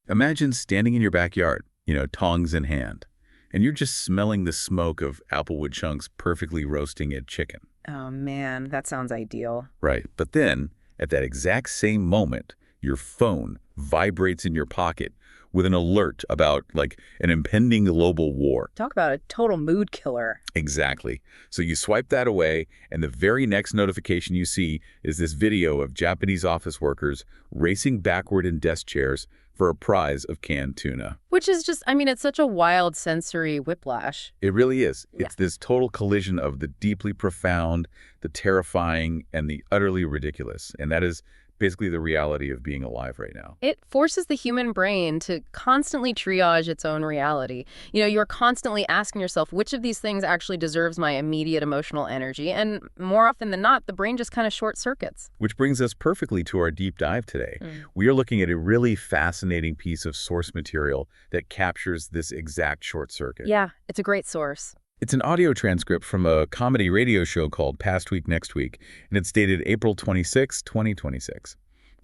Imagine standing in your backyard, tongs in hand, and you're just smelling the smoke of applewood chunks perfectly roasting at chicken. Oh man, that sounds ideal. Right. But then, at that exact same moment, your phone vibrates in your pocket with an alert about, like, an impending global war. Talk about a total mood killer. Exactly. So you swipe that away, and the very next notification you see is this video of Japanese office workers racing backward in desk chairs for a prize of canned tuna. Which is just, it's such a wild sensory whiplash. It really is. Yeah. It's this total collision of the deeply profound, the terrifying, and the utterly ridiculous. And that is basically the reality of being alive right now. It forces the human brain to constantly triage its own reality. You're constantly asking yourself, which of these things actually deserves my immediate emotional energy? And more often than not, the brain just kind of short circuits. Which brings us perfectly to our deep dive today. We are looking at a really fascinating piece of source material that captures this exact short circuit. Yeah, it's a great source. It's an audio transcript from a comedy radio show called Past Week, Next Week, and it's dated April 26, 2026.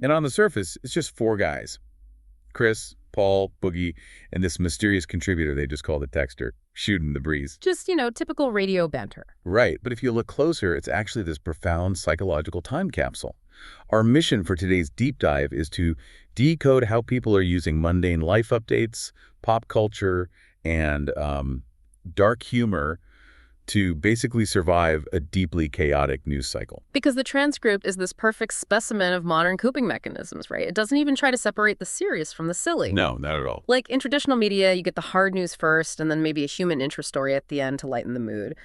And on the surface, it's just four guys. Chris, Paul, Boogie, and this mysterious contributor they just call the texter, shooting the breeze. Just, typical radio banter. Right, but if you look closer, it's actually this profound psychological time capsule. Our mission for today's deep dive is to decode how people are using mundane life updates, pop culture, and dark humor to basically survive a deeply chaotic news cycle. Because the transcript is this perfect specimen of modern coping mechanisms, right? It doesn't even try to separate the serious from the silly. No, not at all. Like in traditional media, you get the hard news first and then maybe a human interest story at the end to lighten the mood.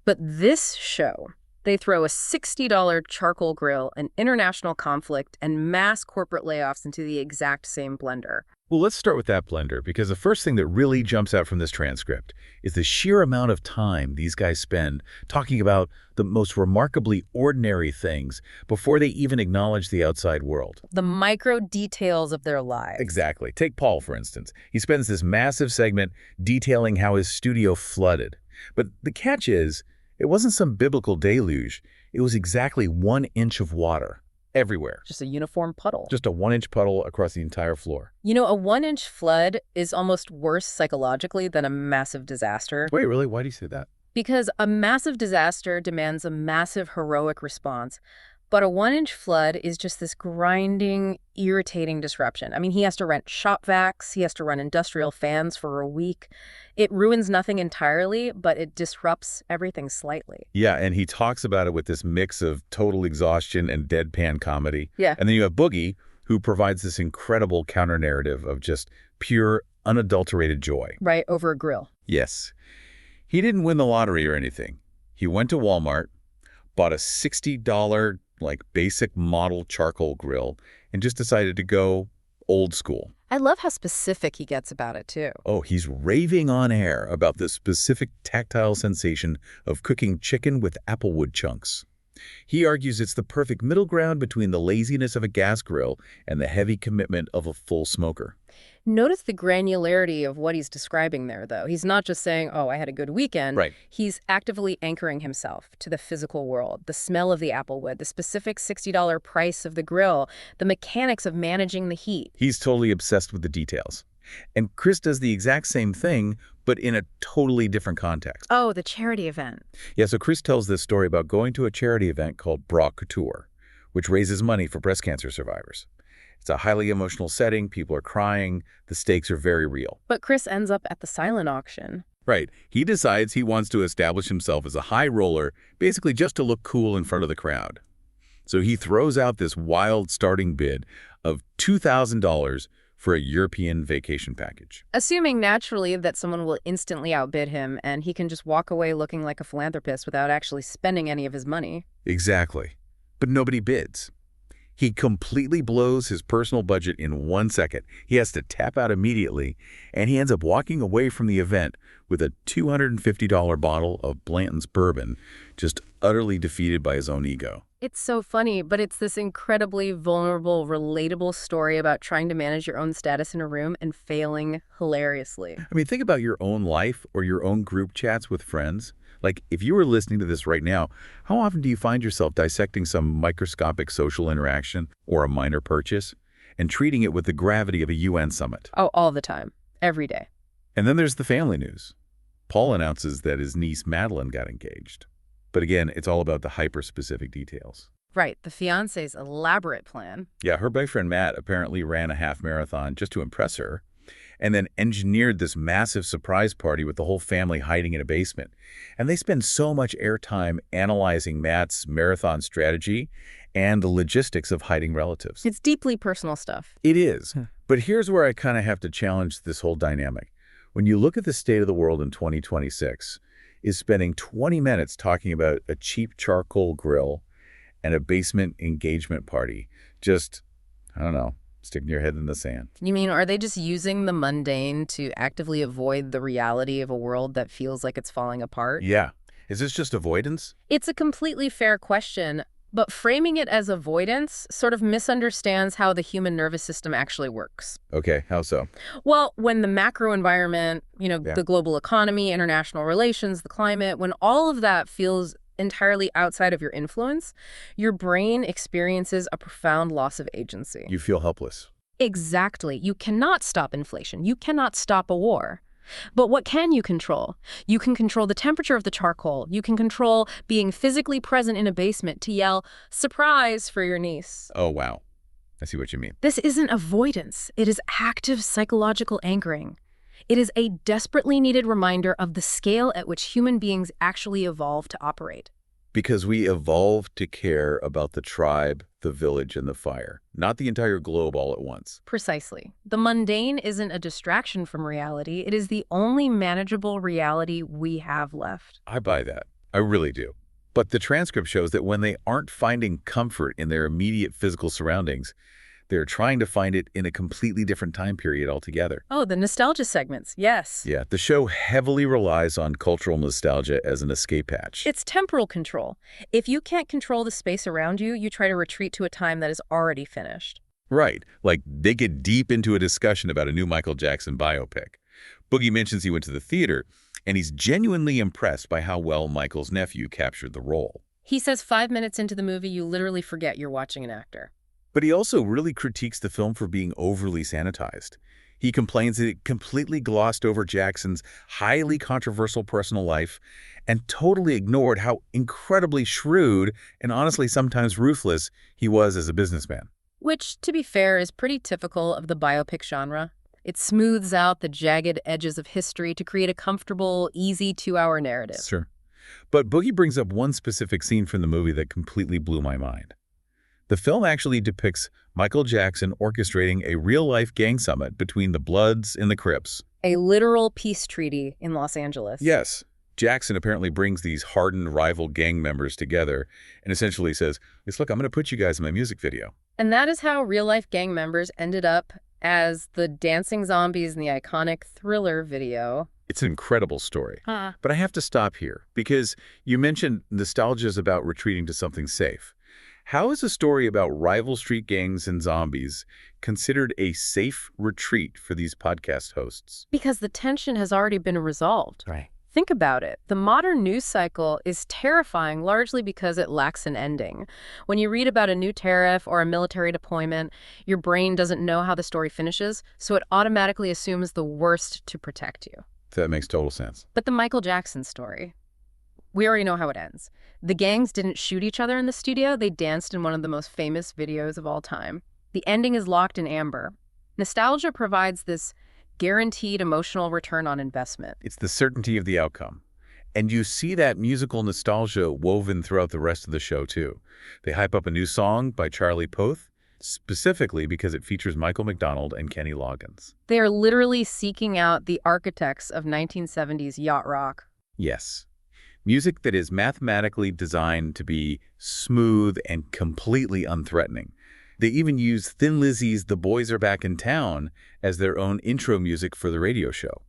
But this show, they throw a $60 charcoal grill, an international conflict, and mass corporate layoffs into the exact same blender. Well, let's start with that blender, because the first thing that really jumps out from this transcript is the sheer amount of time these guys spend talking about the most remarkably ordinary things before they even acknowledge the outside world. The micro details of their lives. Exactly. Take Paul, for instance. He spends this massive segment detailing how his studio flooded. But the catch is, it wasn't some biblical deluge. It was exactly 1 inch of water. Everywhere. Just a uniform puddle. Just a 1-inch puddle across the entire floor. A 1-inch flood is almost worse psychologically than a massive disaster. Wait, really? Why do you say that? Because a massive disaster demands a massive heroic response. But a 1-inch flood is just this grinding, irritating disruption. He has to rent shop vacs. He has to run industrial fans for a week. It ruins nothing entirely, but it disrupts everything slightly. Yeah, and he talks about it with this mix of total exhaustion and deadpan comedy. Yeah. And then you have Boogie, who provides this incredible counter-narrative of just pure, unadulterated joy. Right, over a grill. Yes. He didn't win the lottery or anything. He went to Walmart, bought a $60 basic model charcoal grill, and just decided to go old school. I love how specific he gets about it, too. Oh, he's raving on air about the specific tactile sensation of cooking chicken with applewood chunks. He argues it's the perfect middle ground between the laziness of a gas grill and the heavy commitment of a full smoker. Notice the granularity of what he's describing there, though. He's not just saying, oh, I had a good weekend. Right. He's actively anchoring himself to the physical world, the smell of the applewood, the specific $60 price of the grill, the mechanics of managing the heat. He's totally obsessed with the details. And Chris does the exact same thing, but in a totally different context. Oh, the charity event. Yeah, so Chris tells this story about going to a charity event called Bra Couture, which raises money for breast cancer survivors. It's a highly emotional setting, people are crying, the stakes are very real. But Chris ends up at the silent auction. Right. He decides he wants to establish himself as a high roller, basically just to look cool in front of the crowd. So he throws out this wild starting bid of $2,000 for a European vacation package. Assuming naturally that someone will instantly outbid him and he can just walk away looking like a philanthropist without actually spending any of his money. Exactly. But nobody bids. He completely blows his personal budget in 1 second. He has to tap out immediately, and he ends up walking away from the event with a $250 bottle of Blanton's bourbon, just utterly defeated by his own ego. It's so funny, but it's this incredibly vulnerable, relatable story about trying to manage your own status in a room and failing hilariously. Think about your own life or your own group chats with friends. If you were listening to this right now, how often do you find yourself dissecting some microscopic social interaction or a minor purchase? and treating it with the gravity of a UN summit. Oh, all the time. Every day. And then there's the family news. Paul announces that his niece Madeline got engaged. But again, it's all about the hyper-specific details. Right, the fiancé's elaborate plan. Yeah, her boyfriend Matt apparently ran a half marathon just to impress her, and then engineered this massive surprise party with the whole family hiding in a basement. And they spend so much airtime analyzing Matt's marathon strategy and the logistics of hiding relatives. It's deeply personal stuff. It is. But here's where I kind of have to challenge this whole dynamic. When you look at the state of the world in 2026, is spending 20 minutes talking about a cheap charcoal grill and a basement engagement party just, I don't know, sticking your head in the sand. You mean, are they just using the mundane to actively avoid the reality of a world that feels like it's falling apart? Yeah. Is this just avoidance? It's a completely fair question, but framing it as avoidance sort of misunderstands how the human nervous system actually works. Okay, how so? Well, when the macro environment, the global economy, international relations, the climate, when all of that feels entirely outside of your influence, your brain experiences a profound loss of agency. You feel helpless. Exactly. You cannot stop inflation. You cannot stop a war. But what can you control? You can control the temperature of the charcoal. You can control being physically present in a basement to yell, "Surprise!" for your niece. Oh, wow. I see what you mean. This isn't avoidance. It is active psychological anchoring. It is a desperately needed reminder of the scale at which human beings actually evolve to operate. Because we evolved to care about the tribe, the village, and the fire, not the entire globe all at once. Precisely. The mundane isn't a distraction from reality. It is the only manageable reality we have left. I buy that. I really do. But the transcript shows that when they aren't finding comfort in their immediate physical surroundings, they're trying to find it in a completely different time period altogether. Oh, the nostalgia segments, yes. Yeah, the show heavily relies on cultural nostalgia as an escape hatch. It's temporal control. If you can't control the space around you, you try to retreat to a time that is already finished. Right. Like, they get deep into a discussion about a new Michael Jackson biopic. Boogie mentions he went to the theater, and he's genuinely impressed by how well Michael's nephew captured the role. He says 5 minutes into the movie, you literally forget you're watching an actor. But he also really critiques the film for being overly sanitized. He complains that it completely glossed over Jackson's highly controversial personal life and totally ignored how incredibly shrewd and honestly sometimes ruthless he was as a businessman. Which, to be fair, is pretty typical of the biopic genre. It smooths out the jagged edges of history to create a comfortable, easy 2-hour narrative. Sure. But Boogie brings up one specific scene from the movie that completely blew my mind. The film actually depicts Michael Jackson orchestrating a real-life gang summit between the Bloods and the Crips. A literal peace treaty in Los Angeles. Yes. Jackson apparently brings these hardened rival gang members together and essentially says, look, I'm going to put you guys in my music video. And that is how real-life gang members ended up as the dancing zombies in the iconic Thriller video. It's an incredible story. But I have to stop here because you mentioned nostalgia is about retreating to something safe. How is a story about rival street gangs and zombies considered a safe retreat for these podcast hosts? Because the tension has already been resolved. Right. Think about it. The modern news cycle is terrifying largely because it lacks an ending. When you read about a new tariff or a military deployment, your brain doesn't know how the story finishes, so it automatically assumes the worst to protect you. That makes total sense. But the Michael Jackson story, we already know how it ends. The gangs didn't shoot each other in the studio. They danced in one of the most famous videos of all time. The ending is locked in amber. Nostalgia provides this guaranteed emotional return on investment. It's the certainty of the outcome. And you see that musical nostalgia woven throughout the rest of the show, too. They hype up a new song by Charlie Puth, specifically because it features Michael McDonald and Kenny Loggins. They are literally seeking out the architects of 1970s yacht rock. Yes. Music that is mathematically designed to be smooth and completely unthreatening. They even use Thin Lizzy's The Boys Are Back in Town as their own intro music for the radio show.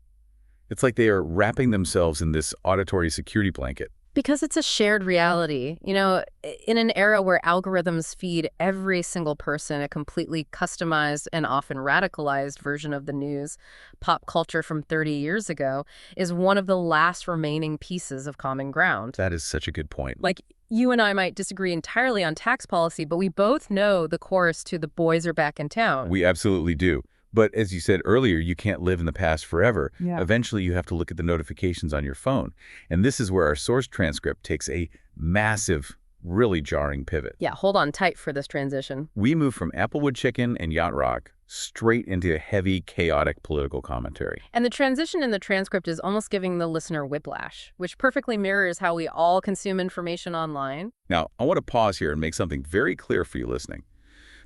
It's like they are wrapping themselves in this auditory security blanket. Because it's a shared reality. You know, in an era where algorithms feed every single person a completely customized and often radicalized version of the news, pop culture from 30 years ago is one of the last remaining pieces of common ground. That is such a good point. Like, you and I might disagree entirely on tax policy, but we both know the chorus to "The boys are back in town." We absolutely do. But as you said earlier, you can't live in the past forever. Yeah. Eventually, you have to look at the notifications on your phone. And this is where our source transcript takes a massive, really jarring pivot. Yeah, hold on tight for this transition. We move from Applewood Chicken and Yacht Rock straight into heavy, chaotic political commentary. And the transition in the transcript is almost giving the listener whiplash, which perfectly mirrors how we all consume information online. Now, I want to pause here and make something very clear for you listening.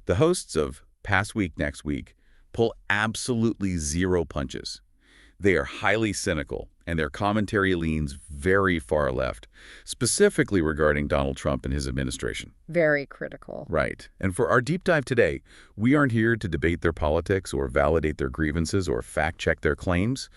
The hosts of Past Week, Next Week pull absolutely zero punches. They are highly cynical, and their commentary leans very far left, specifically regarding Donald Trump and his administration. Very critical. Right. And for our deep dive today, we aren't here to debate their politics or validate their grievances or fact-check their claims.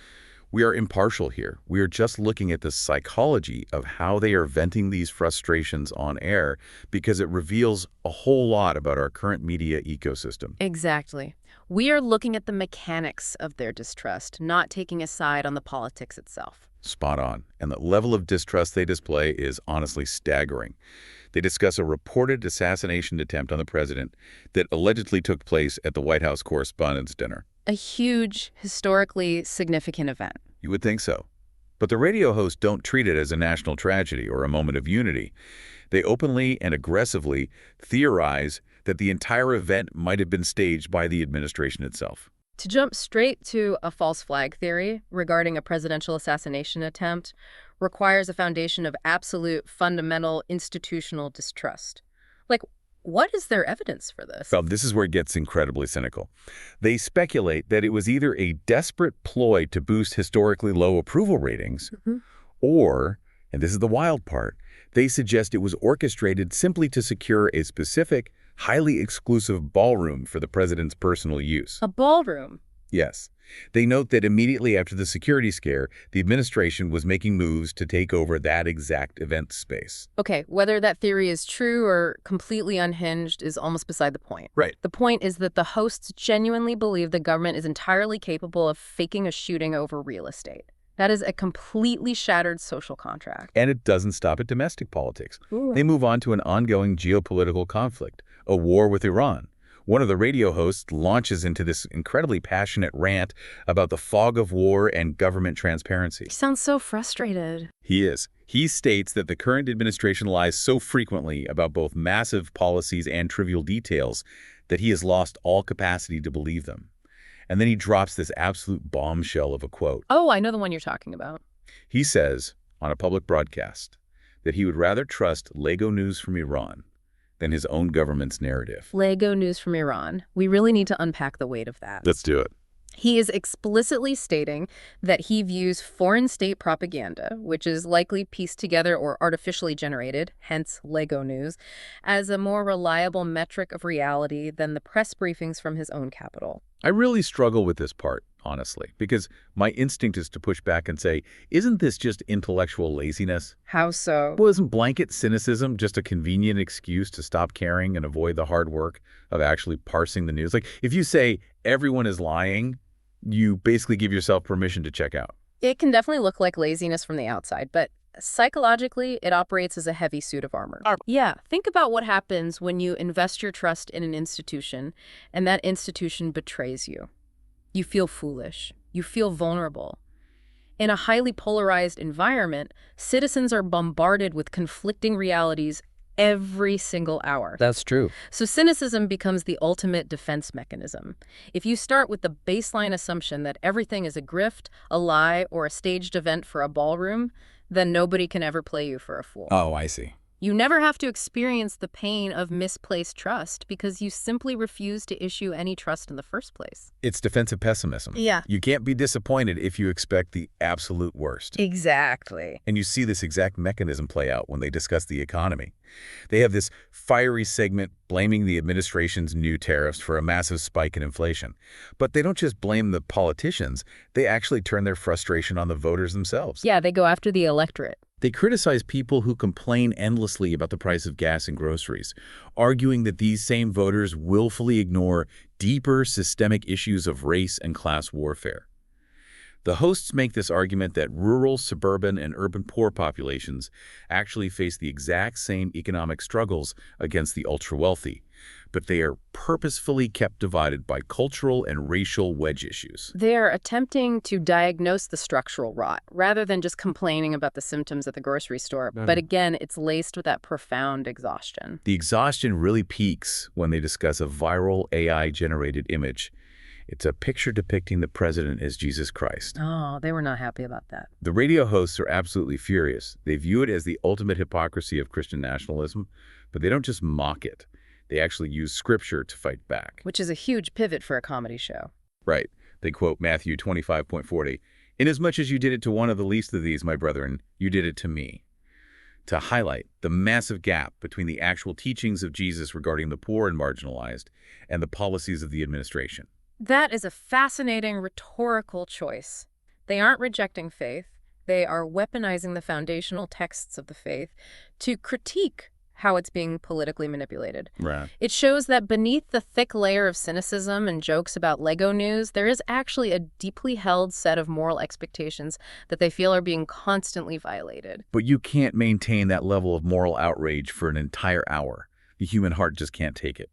We are impartial here. We are just looking at the psychology of how they are venting these frustrations on air because it reveals a whole lot about our current media ecosystem. Exactly. We are looking at the mechanics of their distrust, not taking a side on the politics itself. Spot on. And the level of distrust they display is honestly staggering. They discuss a reported assassination attempt on the president that allegedly took place at the White House Correspondents' Dinner. A huge, historically significant event. You would think so. But the radio hosts don't treat it as a national tragedy or a moment of unity. They openly and aggressively theorize that the entire event might have been staged by the administration itself. To jump straight to a false flag theory regarding a presidential assassination attempt requires a foundation of absolute, fundamental, institutional distrust. Like, what is their evidence for this? Well, this is where it gets incredibly cynical. They speculate that it was either a desperate ploy to boost historically low approval ratings, or, and this is the wild part, they suggest it was orchestrated simply to secure a specific, highly exclusive ballroom for the president's personal use. A ballroom? Yes. They note that immediately after the security scare, the administration was making moves to take over that exact event space. Okay, whether that theory is true or completely unhinged is almost beside the point. Right. The point is that the hosts genuinely believe the government is entirely capable of faking a shooting over real estate. That is a completely shattered social contract. And it doesn't stop at domestic politics. Ooh. They move on to an ongoing geopolitical conflict, a war with Iran. One of the radio hosts launches into this incredibly passionate rant about the fog of war and government transparency. He sounds so frustrated. He is. He states that the current administration lies so frequently about both massive policies and trivial details that he has lost all capacity to believe them. And then he drops this absolute bombshell of a quote. Oh, I know the one you're talking about. He says, on a public broadcast, that he would rather trust Lego news from Iran than his own government's narrative. Lego news from Iran. We really need to unpack the weight of that. Let's do it. He is explicitly stating that he views foreign state propaganda, which is likely pieced together or artificially generated, hence Lego news, as a more reliable metric of reality than the press briefings from his own capital. I really struggle with this part, honestly, because my instinct is to push back and say, isn't this just intellectual laziness? How so? Well, isn't blanket cynicism just a convenient excuse to stop caring and avoid the hard work of actually parsing the news? Like, if you say everyone is lying, you basically give yourself permission to check out. It can definitely look like laziness from the outside, but psychologically, it operates as a heavy suit of armor. Yeah, think about what happens when you invest your trust in an institution and that institution betrays you. You feel foolish. You feel vulnerable. In a highly polarized environment, citizens are bombarded with conflicting realities every single hour. That's true. So cynicism becomes the ultimate defense mechanism. If you start with the baseline assumption that everything is a grift, a lie, or a staged event for a ballroom, then nobody can ever play you for a fool. Oh, I see. You never have to experience the pain of misplaced trust because you simply refuse to issue any trust in the first place. It's defensive pessimism. Yeah. You can't be disappointed if you expect the absolute worst. Exactly. And you see this exact mechanism play out when they discuss the economy. They have this fiery segment blaming the administration's new tariffs for a massive spike in inflation. But they don't just blame the politicians, they actually turn their frustration on the voters themselves. Yeah, they go after the electorate. They criticize people who complain endlessly about the price of gas and groceries, arguing that these same voters willfully ignore deeper systemic issues of race and class warfare. The hosts make this argument that rural, suburban, and urban poor populations actually face the exact same economic struggles against the ultra-wealthy, but they are purposefully kept divided by cultural and racial wedge issues. They are attempting to diagnose the structural rot rather than just complaining about the symptoms at the grocery store. But again, it's laced with that profound exhaustion. The exhaustion really peaks when they discuss a viral AI-generated image. It's a picture depicting the president as Jesus Christ. Oh, they were not happy about that. The radio hosts are absolutely furious. They view it as the ultimate hypocrisy of Christian nationalism, but they don't just mock it. They actually use scripture to fight back. Which is a huge pivot for a comedy show. Right. They quote Matthew 25:40, "Inasmuch as you did it to one of the least of these, my brethren, you did it to me," to highlight the massive gap between the actual teachings of Jesus regarding the poor and marginalized and the policies of the administration. That is a fascinating rhetorical choice. They aren't rejecting faith. They are weaponizing the foundational texts of the faith to critique how it's being politically manipulated. Right. It shows that beneath the thick layer of cynicism and jokes about Lego news, there is actually a deeply held set of moral expectations that they feel are being constantly violated. But you can't maintain that level of moral outrage for an entire hour. The human heart just can't take it.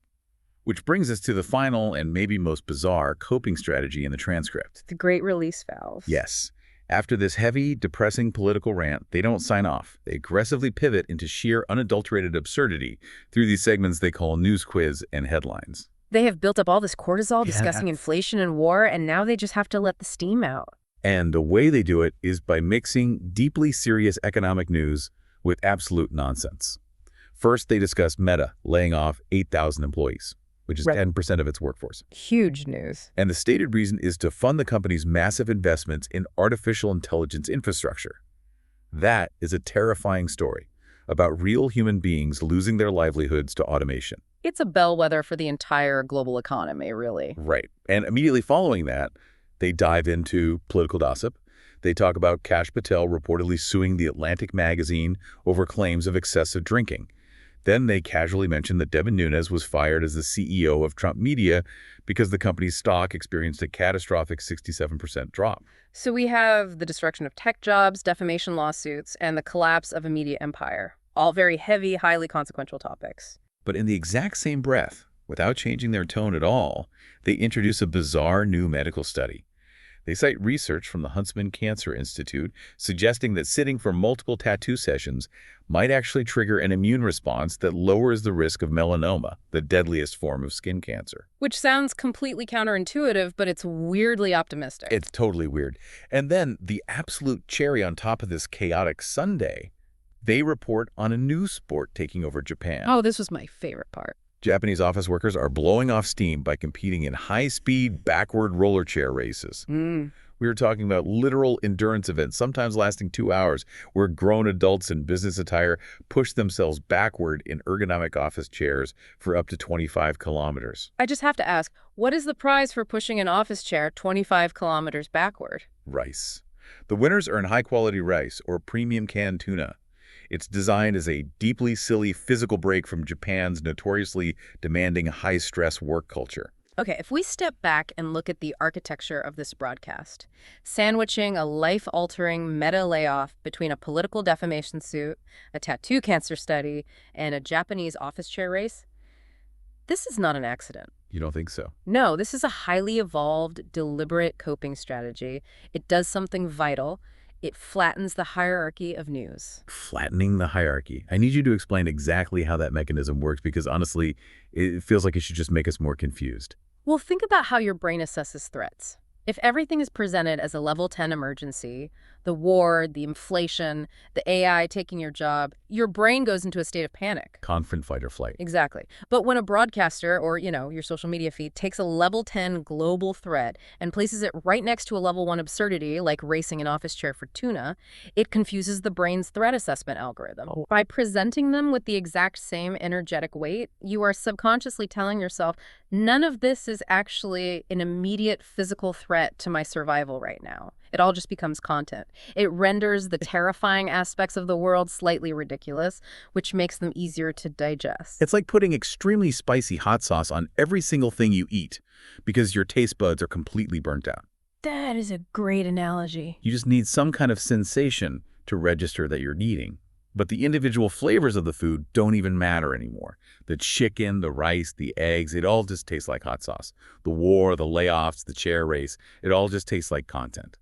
Which brings us to the final and maybe most bizarre coping strategy in the transcript. The great release valve. Yes. After this heavy, depressing political rant, they don't sign off. They aggressively pivot into sheer, unadulterated absurdity through these segments they call news quiz and headlines. They have built up all this cortisol discussing inflation and war, and now they just have to let the steam out. And the way they do it is by mixing deeply serious economic news with absolute nonsense. First, they discuss Meta laying off 8,000 employees, which is 10% of its workforce. Huge news. And the stated reason is to fund the company's massive investments in artificial intelligence infrastructure. That is a terrifying story about real human beings losing their livelihoods to automation. It's a bellwether for the entire global economy, really. Right. And immediately following that, they dive into political gossip. They talk about Kash Patel reportedly suing The Atlantic magazine over claims of excessive drinking. Then they casually mention that Devin Nunes was fired as the CEO of Trump Media because the company's stock experienced a catastrophic 67% drop. So we have the destruction of tech jobs, defamation lawsuits, and the collapse of a media empire. All very heavy, highly consequential topics. But in the exact same breath, without changing their tone at all, they introduce a bizarre new medical study. They cite research from the Huntsman Cancer Institute suggesting that sitting for multiple tattoo sessions might actually trigger an immune response that lowers the risk of melanoma, the deadliest form of skin cancer. Which sounds completely counterintuitive, but it's weirdly optimistic. It's totally weird. And then the absolute cherry on top of this chaotic Sunday, they report on a new sport taking over Japan. Oh, this was my favorite part. Japanese office workers are blowing off steam by competing in high-speed, backward roller chair races. We were talking about literal endurance events, sometimes lasting 2 hours, where grown adults in business attire push themselves backward in ergonomic office chairs for up to 25 kilometers. I just have to ask, what is the prize for pushing an office chair 25 kilometers backward? Rice. The winners earn high-quality rice or premium canned tuna. It's designed as a deeply silly physical break from Japan's notoriously demanding high-stress work culture. Okay, if we step back and look at the architecture of this broadcast, sandwiching a life-altering meta layoff between a political defamation suit, a tattoo cancer study, and a Japanese office chair race, this is not an accident. You don't think so? No, this is a highly evolved, deliberate coping strategy. It does something vital. It flattens the hierarchy of news. Flattening the hierarchy. I need you to explain exactly how that mechanism works because honestly, it feels like it should just make us more confused. Well, think about how your brain assesses threats. If everything is presented as a level 10 emergency, the war, the inflation, the AI taking your job, your brain goes into a state of panic. Confront, fight, or flight. Exactly. But when a broadcaster or, your social media feed takes a level 10 global threat and places it right next to a level 1 absurdity, like racing an office chair for tuna, it confuses the brain's threat assessment algorithm. By presenting them with the exact same energetic weight, you are subconsciously telling yourself, none of this is actually an immediate physical threat to my survival right now. It all just becomes content. It renders the terrifying aspects of the world slightly ridiculous, which makes them easier to digest. It's like putting extremely spicy hot sauce on every single thing you eat because your taste buds are completely burnt out. That is a great analogy. You just need some kind of sensation to register that you're eating. But the individual flavors of the food don't even matter anymore. The chicken, the rice, the eggs, it all just tastes like hot sauce. The war, the layoffs, the chair race, it all just tastes like content.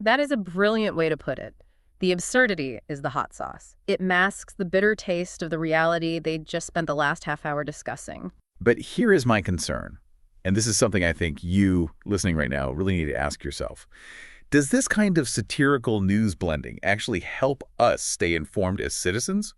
That is a brilliant way to put it. The absurdity is the hot sauce. It masks the bitter taste of the reality they just spent the last half hour discussing. But here is my concern, and this is something I think you, listening right now, really need to ask yourself. Does this kind of satirical news blending actually help us stay informed as citizens?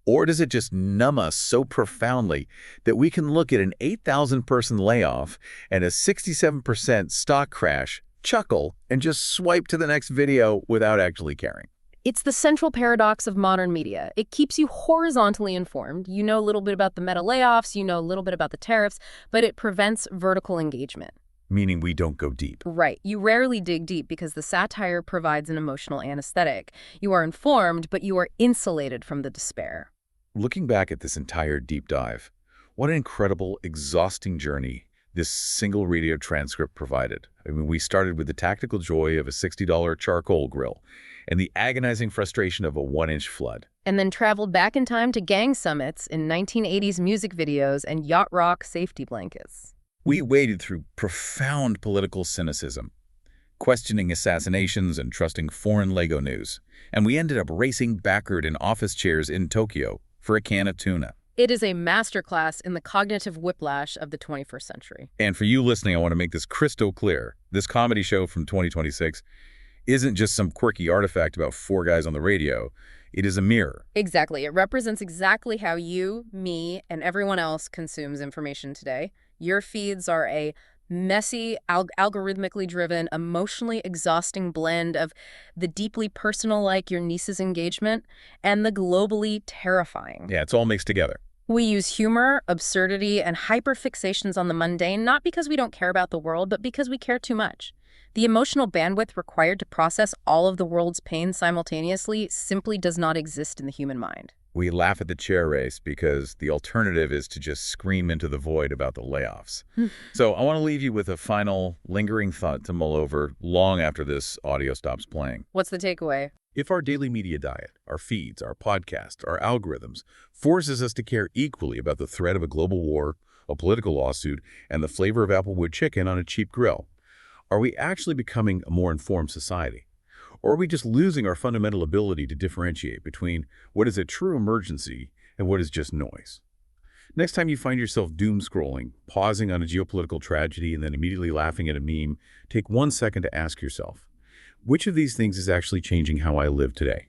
Or does it just numb us so profoundly that we can look at an 8,000-person layoff and a 67% stock crash, chuckle, and just swipe to the next video without actually caring? It's the central paradox of modern media. It keeps you horizontally informed. You know a little bit about the meta layoffs, you know a little bit about the tariffs, but it prevents vertical engagement. Meaning we don't go deep. Right. You rarely dig deep because the satire provides an emotional anesthetic. You are informed, but you are insulated from the despair. Looking back at this entire deep dive, what an incredible, exhausting journey this single radio transcript provided. I mean, we started with the tactical joy of a $60 charcoal grill and the agonizing frustration of a 1-inch flood. And then traveled back in time to gang summits in 1980s music videos and yacht rock safety blankets. We waded through profound political cynicism, questioning assassinations and trusting foreign Lego news. And we ended up racing backward in office chairs in Tokyo for a can of tuna. It is a masterclass in the cognitive whiplash of the 21st century. And for you listening, I want to make this crystal clear. This comedy show from 2026 isn't just some quirky artifact about 4 guys on the radio. It is a mirror. Exactly. It represents exactly how you, me, and everyone else consumes information today. Your feeds are a messy, algorithmically driven, emotionally exhausting blend of the deeply personal, like your niece's engagement, and the globally terrifying. Yeah, it's all mixed together. We use humor, absurdity, and hyperfixations on the mundane, not because we don't care about the world, but because we care too much. The emotional bandwidth required to process all of the world's pain simultaneously simply does not exist in the human mind. We laugh at the chair race because the alternative is to just scream into the void about the layoffs. So I want to leave you with a final lingering thought to mull over long after this audio stops playing. What's the takeaway? If our daily media diet, our feeds, our podcasts, our algorithms forces us to care equally about the threat of a global war, a political lawsuit, and the flavor of applewood chicken on a cheap grill, are we actually becoming a more informed society? Or are we just losing our fundamental ability to differentiate between what is a true emergency and what is just noise? Next time you find yourself doom scrolling, pausing on a geopolitical tragedy, and then immediately laughing at a meme, take 1 second to ask yourself, which of these things is actually changing how I live today?